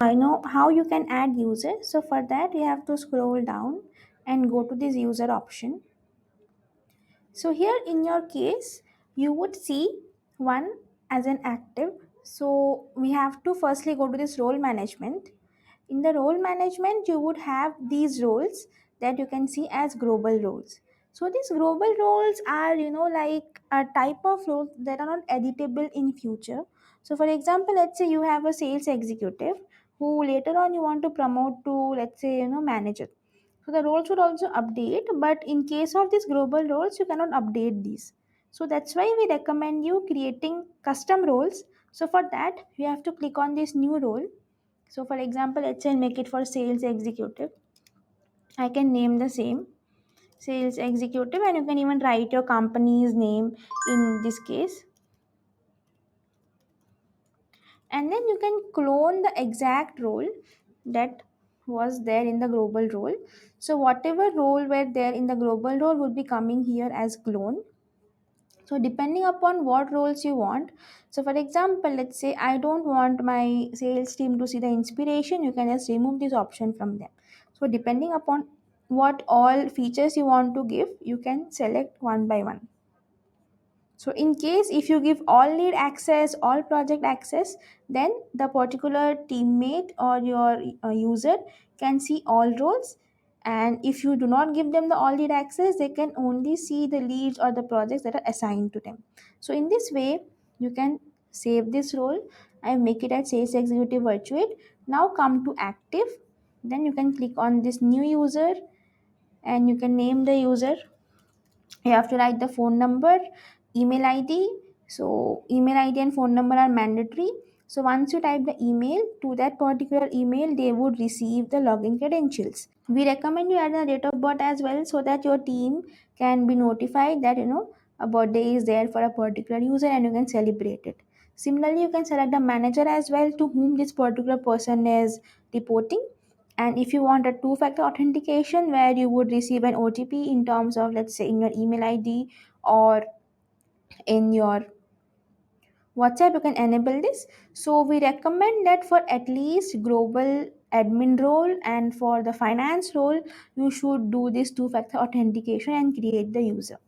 I know how you can add users. So for that, you have to scroll down and go to this user option. So here in your case, you would see one as an active. So we have to firstly go to this role management. In the role management, you would have these roles that you can see as global roles. So these global roles are, like a type of roles that are not editable in future. So for example, let's say you have a sales executive who later on you want to promote to, let's say, manager. So the roles would also update, but in case of these global roles, you cannot update these. So that's why we recommend you creating custom roles. So for that, you have to click on this new role. So for example, let's say make it for sales executive. I can name the same sales executive, and you can even write your company's name in this case. And then you can clone the exact role that was there in the global role. So whatever role were there in the global role would be coming here as clone. So depending upon what roles you want, so for example, let's say I don't want my sales team to see the inspiration, you can just remove this option from them. So depending upon what all features you want to give, you can select one by one. So in case if you give all lead access, all project access, then the particular teammate or your user can see all roles. And if you do not give them the all lead access, they can only see the leads or the projects that are assigned to them. So in this way, you can save this role and make it as sales executive virtuate. Now come to active. Then you can click on this new user and you can name the user. You have to write the phone number, email id. So email id and phone number are mandatory. So once you type the email to that particular email, they would receive the login credentials. We recommend you add a date of birth as well, so that your team can be notified that a birthday is there for a particular user and you can celebrate it. Similarly, you can select the manager as well to whom this particular person is reporting. And if you want a two factor authentication where you would receive an OTP in terms of, let's say, in your email ID or in your WhatsApp, you can enable this. So we recommend that for at least global admin role and for the finance role, you should do this two factor authentication and create the user.